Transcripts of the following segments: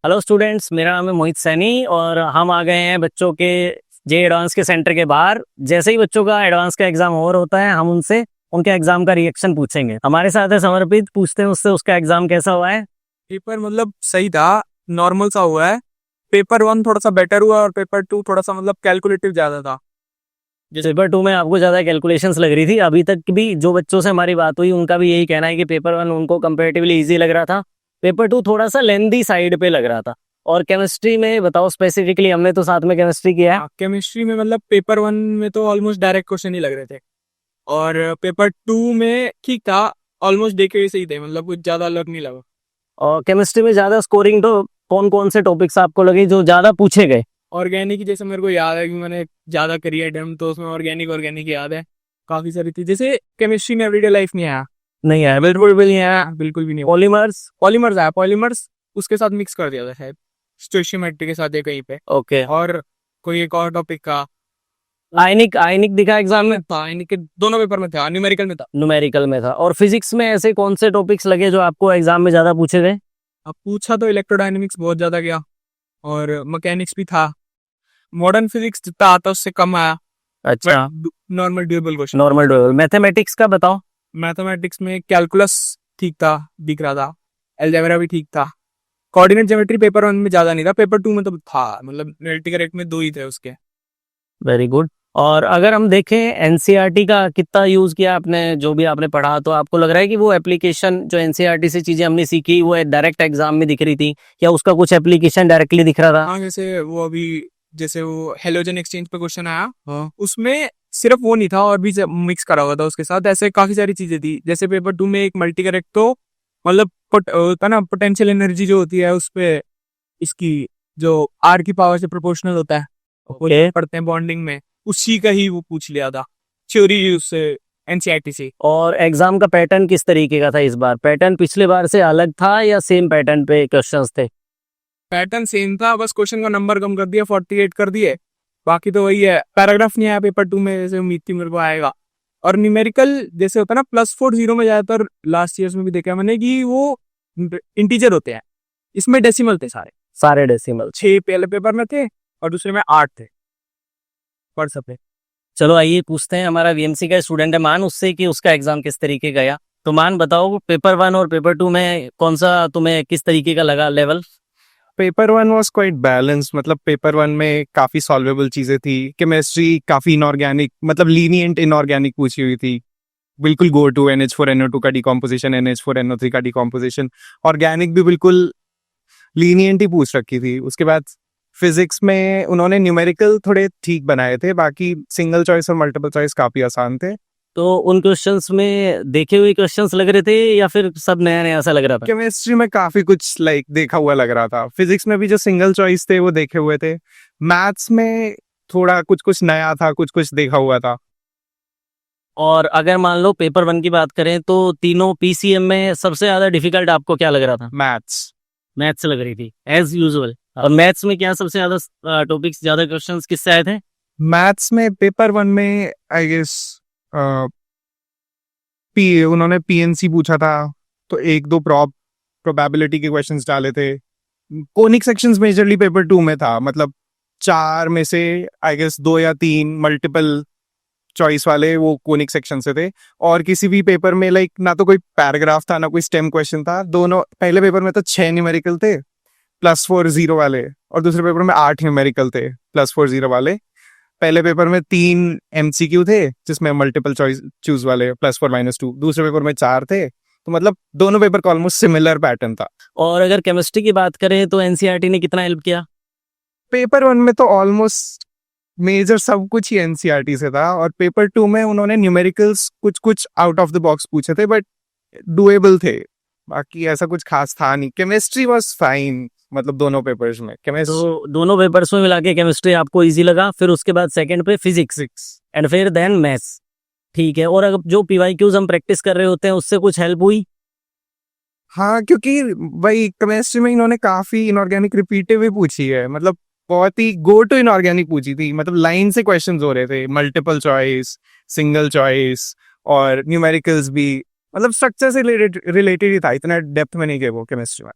Hello students, मेरा नाम है मोहित सैनी और हम आ गए हैं बच्चों के जे एडवांस के सेंटर के बाहर। जैसे ही बच्चों का एडवांस का एग्जाम ओवर होता है, हम उनसे उनके एग्जाम का रिएक्शन पूछेंगे। हमारे साथ है समर्पित, पूछते हैं उससे उसका एग्जाम कैसा हुआ है। पेपर सही था। नॉर्मल सा हुआ है। पेपर वन थोड़ा सा बेटर हुआ और पेपर टू थोड़ा सा कैलकुलेटिव ज्यादा था। जैसे पेपर टू में आपको ज्यादा कैलकुलेशंस लग रही थी। अभी तक भी जो बच्चों से हमारी बात हुई उनका भी यही कहना है कि पेपर वन उनको कंपेरेटिवली इजी लग रहा था, पेपर टू थोड़ा सा लेंदी साइड पे लग रहा था। और केमिस्ट्री में बताओ स्पेसिफिकली, हमने तो साथ में केमिस्ट्री किया है। केमिस्ट्री में पेपर वन में तो ऑलमोस्ट डायरेक्ट क्वेश्चन ही लग रहे थे और पेपर टू में ठीक था। ऑलमोस्ट देखे ही सही थे, कुछ ज्यादा अलग नहीं लगा। और केमिस्ट्री में ज्यादा स्कोरिंग तो कौन कौन से टॉपिक्स आपको लगे जो ज्यादा पूछे गए। ऑर्गेनिक जैसे मेरे को याद है कि मैंने ज्यादा करी है डेम, तो उसमें ऑर्गेनिक ऑर्गेनिक याद है। काफी सारी थी, जैसे केमिस्ट्री में एवरीडे लाइफ नहीं आया। नहीं है, बिल्कुल भी नहीं है। बिल्कुल भी नहीं। पॉलीमर्स। पॉलीमर्स आया, पॉलीमर्स उसके साथ मिक्स कर दिया था शायद, स्टोइशियोमेट्री के साथ है कहीं पे। ओके। और कोई एक और टॉपिक का आयनिक आयनिक दिखा एग्जाम में। था, इनके दोनों पेपर में था, न्यूमेरिकल में था। न्यूमेरिकल में था। और फिजिक्स में ऐसे कौन से टॉपिक्स लगे जो आपको एग्जाम में ज्यादा पूछे गए। अब पूछा तो इलेक्ट्रोडायनेमिक्स बहुत ज्यादा गया और मैकेनिक्स भी था। मॉडर्न फिजिक्स जितना आता उससे कम आया। अच्छा। Normal durable question. Normal durable. Mathematics का बताओ। मैथमेटिक्स में कैलकुलस ठीक था, दिख रहा था। अलजेब्रा भी ठीक था। कोऑर्डिनेट ज्योमेट्री पेपर वन में ज्यादा नहीं था, पेपर टू में तो था। रिलेटिव करेक्ट में दो ही थे उसके। Very good. और अगर हम देखें एनसीईआरटी का कितना यूज किया आपने, जो भी आपने पढ़ा, तो आपको लग रहा है कि वो एप्लीकेशन जो एनसीईआरटी से चीजें हमने सीखी वो डायरेक्ट एग्जाम में दिख रही थी, या उसका कुछ एप्लीकेशन डायरेक्टली दिख रहा था। हाँ, जैसे वो हेलोजन एक्सचेंज पे क्वेश्चन आया। हाँ। उसमें सिर्फ वो नहीं था, और भी मिक्स करा हुआ था उसके साथ। ऐसे काफी सारी चीजें थी। जैसे पेपर टू में एक मल्टी करेक्ट तो होता ना, पोटेंशियल एनर्जी जो होती है उस पे, इसकी जो आर की पावर से प्रोपोर्शनल होता है, वो ओके। पढ़ते हैं बॉन्डिंग में, उसी का ही वो पूछ लिया था थ्योरी उससे, एनसीईआरटी से। और एग्जाम का पैटर्न किस तरीके का था इस बार। पैटर्न पिछले बार से अलग था या सेम पैटर्न पे क्वेश्चंस थे। पैटर्न सेम था, बस क्वेश्चन का नंबर कम कर दिया, 48 कर दिए। बाकी तो वही है। पैराग्राफ नहीं आया पेपर टू में, जैसे उम्मीद थी मेरे को आएगा। और न्यूमेरिकल जैसे होता है ना, +4 0 में ज्यादातर लास्ट ईयर्स में भी देखा मैंने कि वो इंटीजर होते हैं। इसमें डेसिमल थे सारे। सारे डेसिमल। 6 पहले पेपर में थे और दूसरे में 8 थे पर सब पे। चलो आइए पूछते हैं, हमारा वीएमसी का स्टूडेंट है मान, उससे कि उसका एग्जाम किस तरीके गया। तो मान बताओ, पेपर वन और पेपर टू में कौन सा तुम्हें किस तरीके का लगा level. Paper one was quite balance. Paper one में काफी सॉल्वेबल चीजें थी। केमिस्ट्री काफी इनऑर्गेनिक, लीनियंट इनऑर्गेनिक पूछी हुई थी। बिल्कुल गो टू NH4NO2 का डिकॉम्पोजिशन, NH4NO3 का डिकॉम्पोजिशन। ऑर्गेनिक भी बिल्कुल लीनियंट ही पूछ रखी थी। उसके बाद फिजिक्स में उन्होंने न्यूमेरिकल थोड़े ठीक बनाए थे, बाकी सिंगल चॉइस और मल्टीपल चॉइस काफी आसान थे। तो उन क्वेश्चंस में देखे हुए क्वेश्चंस लग रहे थे या फिर सब नया नया सा लग रहा था। केमिस्ट्री में काफी कुछ देखा हुआ लग रहा था। फिजिक्स में भी जो सिंगल चॉइस थे वो देखे हुए थे। मैथ्स में थोड़ा कुछ कुछ नया था, कुछ कुछ देखा हुआ था। और अगर मान लो पेपर वन की बात करें तो तीनों पीसीएम में सबसे ज्यादा डिफिकल्ट आपको क्या लग रहा था। मैथ्स। मैथ्स लग रही थी एज यूजुअल। और मैथ्स में क्या सबसे ज्यादा टॉपिक्स, ज्यादा क्वेश्चंस किससे आए थे। मैथ्स में पेपर वन में आई गेस उन्होंने पीएनसी पूछा था, तो एक दो प्रोबेबिलिटी के क्वेश्चंस डाले थे। Conic sections majorly paper two में था। 4 में से आई गेस 2 या 3 मल्टीपल चॉइस वाले वो कोनिक सेक्शन से थे। और किसी भी पेपर में ना तो कोई पैराग्राफ था ना कोई स्टेम क्वेश्चन था। दोनों पहले पेपर में तो 6 न्यूमेरिकल थे +4 0 वाले, और दूसरे पेपर में 8 न्यूमेरिकल थे +4 0 वाले। पहले पेपर में 3 MCQ थे जिसमें मल्टीपल चॉइस चूज वाले +4 - 2। दूसरे पेपर में 4 थे। तो दोनों पेपर का ऑलमोस्ट सिमिलर पैटर्न था। और अगर केमिस्ट्री की बात करें तो एनसीईआरटी ने कितना हेल्प किया। पेपर वन में तो ऑलमोस्ट मेजर सब कुछ ही एनसीईआरटी से था, और पेपर टू में उन्होंने न्यूमेरिकल्स कुछ कुछ आउट ऑफ द बॉक्स पूछे थे, बट डुएबल थे। बाकी ऐसा कुछ खास था नहीं। केमिस्ट्री वाज फाइन, दोनों पेपर्स में केमिस्ट्री। तो दोनों पेपर्स में मिला के केमिस्ट्री आपको इजी लगा, फिर उसके बाद सेकंड पे फिजिक्स एंड फिर देन मैथ्स। ठीक है। और अगर जो पीवाईक्यूज हम प्रैक्टिस कर रहे होते हैं उससे कुछ हेल्प हुई। हाँ, क्योंकि भाई केमिस्ट्री में इन्होंने काफी इनऑर्गेनिक रिपीटिव भी पूछी है। बहुत ही गो टू इनऑर्गेनिक पूछी थी। लाइन से क्वेश्चंस हो रहे थे, मल्टीपल चॉइस, सिंगल चॉइस और न्यूमेरिकल्स भी। स्ट्रक्चर से रिलेटेड ही था, इतना डेप्थ में नहीं गए वो केमिस्ट्री में।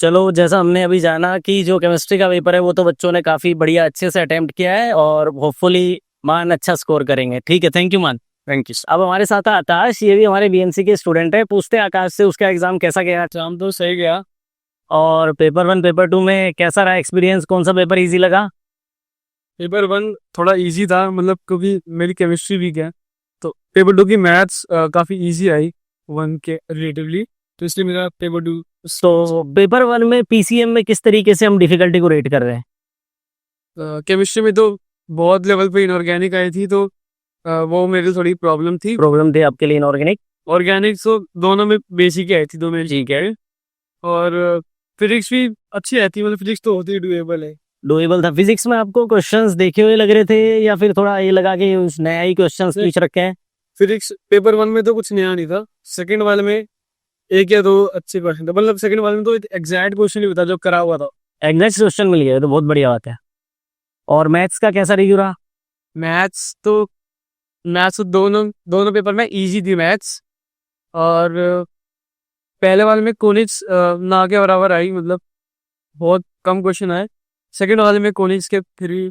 चलो, जैसा हमने अभी जाना कि जो केमिस्ट्री का पेपर है वो तो बच्चों ने काफी बढ़िया अच्छे से अटेम्प्ट किया है और होपफुली मान अच्छा स्कोर करेंगे। ठीक है, थैंक यू मान। Thank you. अब हमारे साथ है आकाश, ये भी हमारे बीएमसी के स्टूडेंट है। पूछते हैं आकाश से उसका एग्जाम कैसा गया। एग्जाम तो सही गया। और पेपर 1 पेपर 2 में कैसा रहा एक्सपीरियंस, कौन सा पेपर इजी लगा। पेपर 1 थोड़ा इजी था, मतलब क्योंकि मेरी केमिस्ट्री वीक है, तो पेपर 2 की मैथ्स काफ़ी इजी आई 1 के रिलेटिवली, तो इसलिए मेरा पेपर 2 तो पेपर 1 में पीसीएम में किस तरीके से हम डिफिकल्टी को रेट कर रहे हैं। केमिस्ट्री में तो बहुत लेवल पे इनऑर्गेनिक आई थी, तो वो मेरी थोड़ी प्रॉब्लम थी। प्रॉब्लम थी आपके लिए इनऑर्गेनिक। ऑर्गेनिक तो दोनों में बेसिक आई थी, दो में ठीक है। और फिजिक्स भी अच्छी आई थी, मतलब फिजिक्स तो होती डुएबल है। डुएबल था। फिजिक्स में आपको क्वेश्चंस देखे हुए लग रहे थे या फिर थोड़ा ये लगा कि उस नया ही क्वेश्चंस पूछ रखे हैं। फिजिक्स पेपर 1 में तो कुछ नया नहीं था, सेकंड वाले में एक या दो अच्छे क्वेश्चन थे, मतलब सेकंड वाले में तो एग्जैक्ट क्वेश्चन ही था जो करा हुआ था। एग्जैक्ट क्वेश्चन मिल गया तो बहुत बढ़िया बात है। और मैथ्स का कैसा रिव्यू रहा। मैथ्स तो दोनों पेपर में इजी थी मैथ्स, और पहले वाले में कोनिक्स ना के बराबर आई, मतलब बहुत कम क्वेश्चन आए। सेकंड वाले में कोनिक्स के फिर भी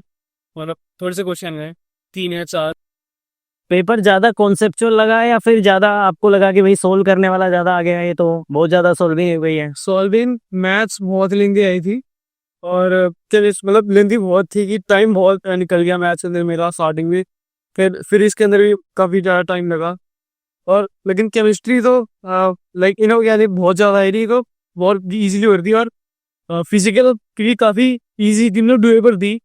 मतलब थोड़े से क्वेश्चन आए, 3 या 4। पेपर ज्यादा कॉन्सेप्चुअल लगा या फिर ज्यादा आपको लगा कि भाई सोल्व करने वाला ज्यादा आ गया है, ये तो बहुत ज्यादा सोल्विंग हो गई है। सॉल्विंग मैथ्स बहुत लेंदी आई थी, और मतलब लेंदी बहुत थी कि टाइम बहुत निकल गया मैथ्स के अंदर मेरा स्टार्टिंग में, फिर इसके अंदर भी काफ़ी ज़्यादा टाइम लगा। और लेकिन केमिस्ट्री तो लाइक इनऑर्गेनिक बहुत ज़्यादा आई थी, तो बहुत इजीली हो रही थी। और फिजिकल की काफ़ी इजी थी, मतलब डुएबल थी।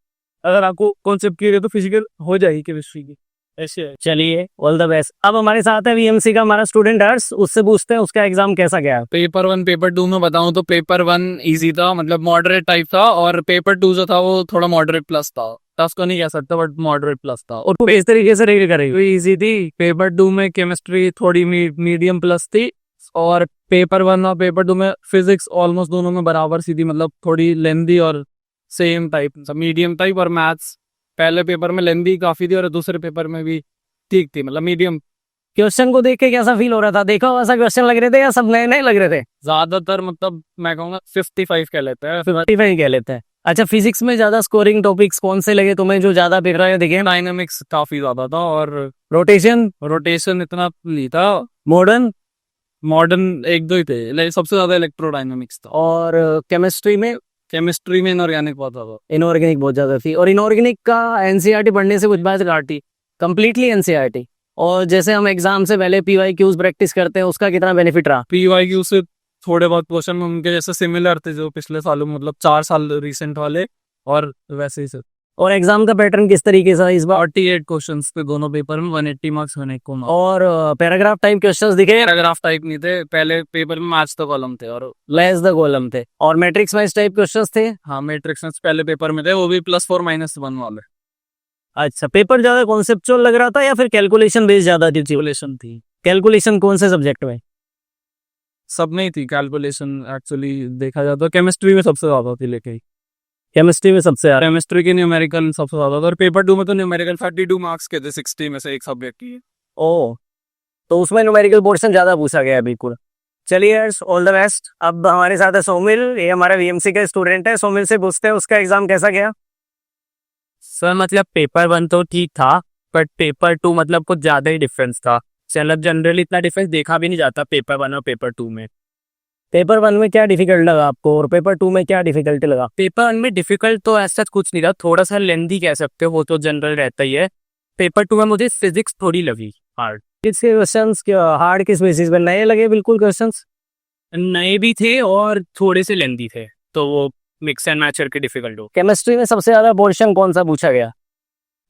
अगर आपको कॉन्सेप्ट क्लियर है तो फिजिकल हो जाएगी केमिस्ट्री की, ऐसे है। चलिए, ऑल द बेस्ट। अब हमारे साथ है वीएमसी का हमारा स्टूडेंट हर्ष, उससे पूछते हैं उसका एग्जाम कैसा गया। पेपर 1 पेपर 2 में बताऊं तो पेपर 1 इजी था, मतलब मॉडरेट टाइप था, और पेपर 2 जो था वो थोड़ा मॉडरेट प्लस था। टफ तो नहीं कह सकता, बट मॉडरेट प्लस था। और इस तरीके से रेट करेगी। इजी थी। पेपर 2 में केमिस्ट्री थोड़ी मीडियम प्लस थी, और पेपर 1 और पेपर 2 में फिजिक्स ऑलमोस्ट दोनों में बराबर सी थी, मतलब थोड़ी लेंदी और सेम टाइप, मीडियम टाइप। और मैथ्स पहले पेपर में लेंदी काफी थी और दूसरे पेपर में भी ठीक थी, मतलब मीडियम। क्वेश्चन को देख के कैसा फील हो रहा था, देखा वैसा क्वेश्चन लग रहे थे या सब नए नए लग रहे थे। ज्यादातर मतलब मैं कहूँगा 55 कह लेते हैं। 55 कह लेते हैं। अच्छा, फिजिक्स में ज्यादा स्कोरिंग टॉपिक्स कौन से लगे तुम्हें जो ज्यादा बिक रहा है दिखे। डायनामिक्स काफी ज्यादा था, और रोटेशन इतना नहीं था। मॉडर्न मॉडर्न एक दो ही थे, सबसे ज्यादा इलेक्ट्रोडायनामिक्स था। और केमिस्ट्री में इनऑर्गेनिक बहुत ज्यादा। इनऑर्गेनिक बहुत ज्यादा थी। और इनऑर्गेनिक का एनसीईआरटी पढ़ने से कुछ बात घाटी, कंप्लीटली एनसीईआरटी। और जैसे हम एग्जाम से पहले पीवाईक्यूज प्रैक्टिस करते हैं, उसका कितना बेनिफिट रहा। पीवाईक्यू से थोड़े बहुत क्वेश्चन उनके जैसे सिमिलर थे जो पिछले सालों में, मतलब 4 साल रिसेंट वाले, और वैसे ही से। और एग्जाम का पैटर्न किस तरीके से इस बार। 48 क्वेश्चंस पे दोनों पेपर में 180 मार्क्स होने को। और पैराग्राफ टाइप क्वेश्चंस दिखे। पैराग्राफ टाइप नहीं थे, पहले पेपर में मैथ्स तो कॉलम थे और लेस द कॉलम थे। और मैट्रिक्स वाइज टाइप क्वेश्चंस थे। हाँ, मैट्रिक्स पहले पेपर में थे, वो भी +4 -1 वाले। अच्छा, पेपर ज्यादा कॉन्सेप्चुअल लग रहा था या फिर कैलकुलेशन बेस्ड ज्यादा थी। कैलकुलेशन कौन से सब्जेक्ट में। सब में ही थी कैलकुलेशन, एक्चुअली देखा जाए तो केमिस्ट्री में सबसे ज्यादा थी, लेके केमिस्ट्री में सबसे ज्यादा। केमिस्ट्री की न्यूमेरिकल सबसे ज्यादा था। और पेपर 2 में तो न्यूमेरिकल 32 मार्क्स के थे, 60 में से एक सब्जेक्ट की। ओ, तो उसमें न्यूमेरिकल पोर्शन ज्यादा पूछा गया है। बिल्कुल। चलिए यार्स, ऑल द बेस्ट। अब हमारे साथ है सोमिल, ये हमारा वीएमसी का स्टूडेंट है। सोमिल से पूछते हैं उसका एग्जाम कैसा गया। सर मतलब पेपर 1 तो ठीक था, बट पेपर 2 मतलब कुछ ज्यादा ही डिफरेंस था। मतलब जनरली इतना डिफरेंस देखा भी नहीं जाता पेपर 1 और पेपर 2 में। पेपर 1 में क्या डिफिकल्ट लगा आपको और पेपर 2 में क्या डिफिकल्टी लगा। पेपर 1 में डिफिकल्ट तो ऐसा कुछ नहीं था, थोड़ा सा लेंदी कह सकते हो, वो तो जनरल रहता ही है। पेपर 2 में मुझे फिजिक्स थोड़ी लगी हार्ड। किसके क्वेश्चंस हार्ड किस बेसिस पे नए लगे। बिल्कुल क्वेश्चंस नए भी थे और थोड़े से लेंदी थे, तो वो मिक्स एंड मैच करके डिफिकल्ट हो। केमिस्ट्री में सबसे ज्यादा पोर्शन कौन सा पूछा गया।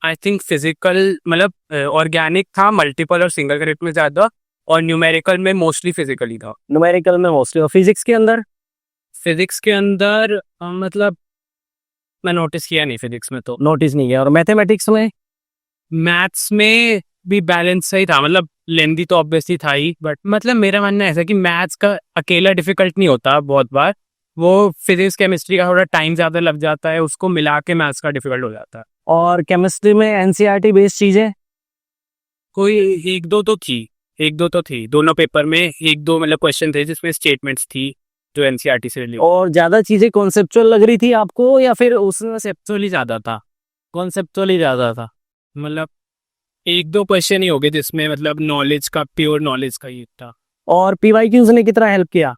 आई थिंक फिजिकल, मतलब ऑर्गेनिक था, मल्टीपल और सिंगल क्रेडिट में ज्यादा, और न्यूमेरिकल में मोस्टली फिजिकली था। न्यूमेरिकल में मोस्टली। और फिजिक्स के अंदर मतलब मैं नोटिस किया नहीं फिजिक्स में, तो नोटिस नहीं किया। और मैथमेटिक्स में मैथ्स में भी बैलेंस सही था, मतलब लेंदी तो ऑब्वियसली था ही, बट मतलब मेरा मानना ऐसा कि मैथ्स का अकेला डिफिकल्ट नहीं होता, बहुत बार वो फिजिक्स केमिस्ट्री का थोड़ा टाइम ज्यादा लग जाता है, उसको मिला के मैथ्स का डिफिकल्ट हो जाता है। और केमिस्ट्री में एनसीईआरटी बेस्ड चीजें कोई एक दो तो थी, दोनों पेपर में एक दो मतलब क्वेश्चन थे जिसमें स्टेटमेंट्स थी, जो एनसीईआरटी से रिलेटेड। और ज्यादा चीजें कॉन्सेप्चुअल लग रही थी आपको या फिर उसमें से कॉन्सेप्चुअली ज्यादा था, कॉन्सेप्चुअली ज्यादा था? मतलब एक दो क्वेश्चन ही हो गए जिसमें मतलब नॉलेज का, प्योर नॉलेज का ही था। और पीवाईक्यूज ने कितना हेल्प किया?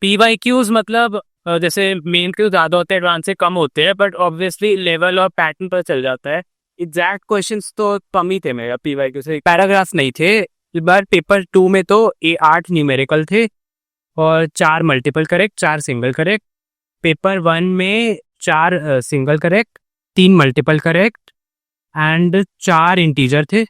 पीवाईक्यूज मतलब जैसे मेन क्यू ज्यादा होते हैं, एडवांस से कम होते हैं, बट ऑब्वियसली लेवल और पैटर्न पर चल जाता है। एग्जैक्ट क्वेश्चंस तो कम ही थे मेरा पीवाईक्यू से, पैराग्राफ नहीं थे। इस बार पेपर 2 में तो 8 न्यूमेरिकल थे और 4 multiple correct, 4 single correct. Paper 1 में 4 single correct, 3 multiple correct and 4 integer थे,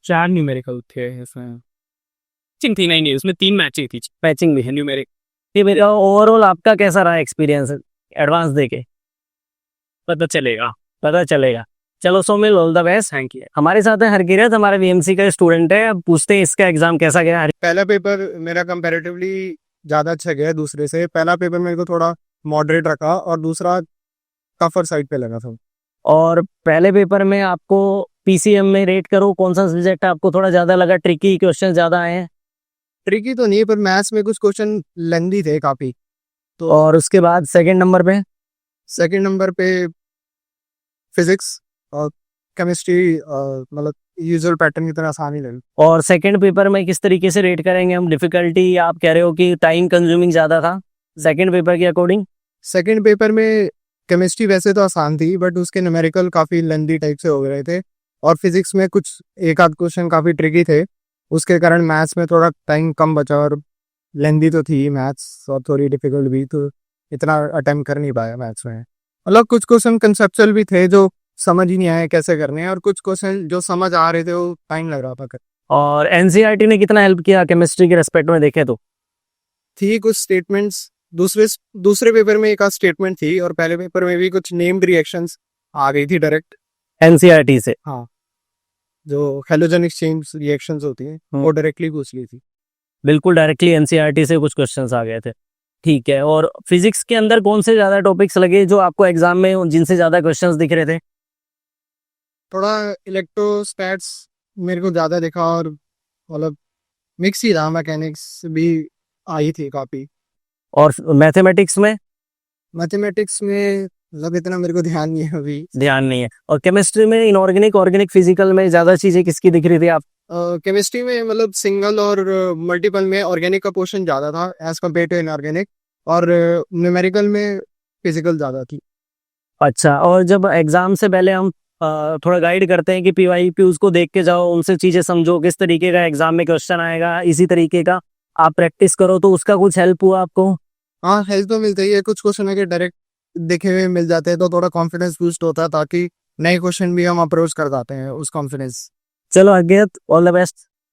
4 न्यूमेरिकल थे इसमें। मैचिंग थी, नहीं उसमें 3 मैचिंग थी, मैचिंग भी है। न्यूमेरिक। ये मेरा ओवरऑल आपका कैसा रहा एक्सपीरियंस एडवांस देके? पता चलेगा। पता चलेगा। चलो Somil, all the best. Thank you. हमारे साथ है हरकिरत, हमारे वीएमसी का स्टूडेंट है। अब पूछते हैं इसका एग्जाम कैसा गया। पहला पेपर मेरा कंपैरेटिवली ज़्यादा अच्छा गया दूसरे से। पहला पेपर मेरे को थोड़ा मॉडरेट रखा और दूसरा टफर साइड पे लगा था। और पहले पेपर में आपको पीसीएम में रेट करो, कौन सा सब्जेक्ट आपको थोड़ा ज्यादा लगा? ट्रिकी क्वेश्चन ज्यादा आए हैं? ट्रिकी तो नहीं, पर मैथ्स में कुछ क्वेश्चन लेंदी थे काफ़ी। तो और उसके बाद सेकंड नंबर पे? सेकंड नंबर पे फिजिक्स और केमिस्ट्री मतलब यूजुअल पैटर्न की तरह आसान ही लगी। और सेकंड पेपर में किस तरीके से रेट करेंगे हम? डिफिकल्टी आप कह रहे हो कि टाइम कंज्यूमिंग ज्यादा था सेकंड पेपर के अकॉर्डिंग? सेकंड पेपर में केमिस्ट्री वैसे तो आसान थी, बट उसके न्यूमेरिकल काफ़ी लेंदी टाइप से हो रहे थे। और फिजिक्स में कुछ एक आध क्वेश्चन काफ़ी ट्रिकी थे, उसके कारण मैथ्स में थोड़ा टाइम कम बचा। और लेंदी तो थी मैथ्स और थोड़ी डिफिकल्ट भी, तो इतना अटेम्प्ट कर नहीं पाया मैथ्स में। मतलब कुछ क्वेश्चन कंसेप्चुअल भी थे जो समझ ही नहीं आया कैसे करने हैं, और कुछ क्वेश्चन जो समझ आ रहे थे वो टाइम लग रहा था कर। और एनसीईआरटी ने कितना हेल्प किया केमिस्ट्री के रेस्पेक्ट में देखें तो? थी कुछ स्टेटमेंट्स, दूसरे पेपर में एक आध स्टेटमेंट थी, और पहले पेपर में भी कुछ नेम्ड रिएक्शंस आ गई थी डायरेक्ट, एनसीईआरटी से? जो हैलोजन एक्सचेंज रिएक्शंस होती हैं वो डायरेक्टली पूछ ली थी। बिल्कुल डायरेक्टली एनसीईआरटी से कुछ क्वेश्चंस आ गए थे। ठीक है। और फिजिक्स के अंदर कौन से ज्यादा टॉपिक्स लगे जो आपको एग्जाम में जिनसे ज्यादा क्वेश्चंस दिख रहे थे? थोड़ा इलेक्ट्रोस्टैट्स मेरे को ज़्यादा दिखा, और मतलब मिक्स ही रहा, मैकेनिक्स भी आई थी काफ़ी। और मैथमेटिक्स में? मैथमेटिक्स में मतलब इतना मेरे को ध्यान नहीं है अभी। ध्यान नहीं है। और केमिस्ट्री में इनऑर्गेनिक, ऑर्गेनिक, फिजिकल में ज्यादा चीजें किसकी दिख रही थी आप? केमिस्ट्री में मतलब सिंगल और मल्टीपल में ऑर्गेनिक का पोर्शन ज़्यादा था एज कम्पेयर टू इनऑर्गेनिक, और न्यूमेरिकल में फिजिकल ज़्यादा थी। अच्छा। और जब एग्जाम से पहले हम थोड़ा गाइड करते हैं कि पीवाईक्यूज को देख के जाओ, उनसे चीजें समझो, किस तरीके का एग्जाम में क्वेश्चन आएगा, इसी तरीके का आप प्रैक्टिस करो, तो उसका कुछ हेल्प हुआ आपको? हाँ, हेल्प तो मिलता ही है। कुछ क्वेश्चन है कि डायरेक्ट देखे हुए मिल जाते हैं, तो थोड़ा कॉन्फिडेंस बूस्ट होता है, ताकि नए क्वेश्चन भी हम अप्रोच कर जाते हैं उस कॉन्फिडेंस। चलो अज्ञात, ऑल द बेस्ट।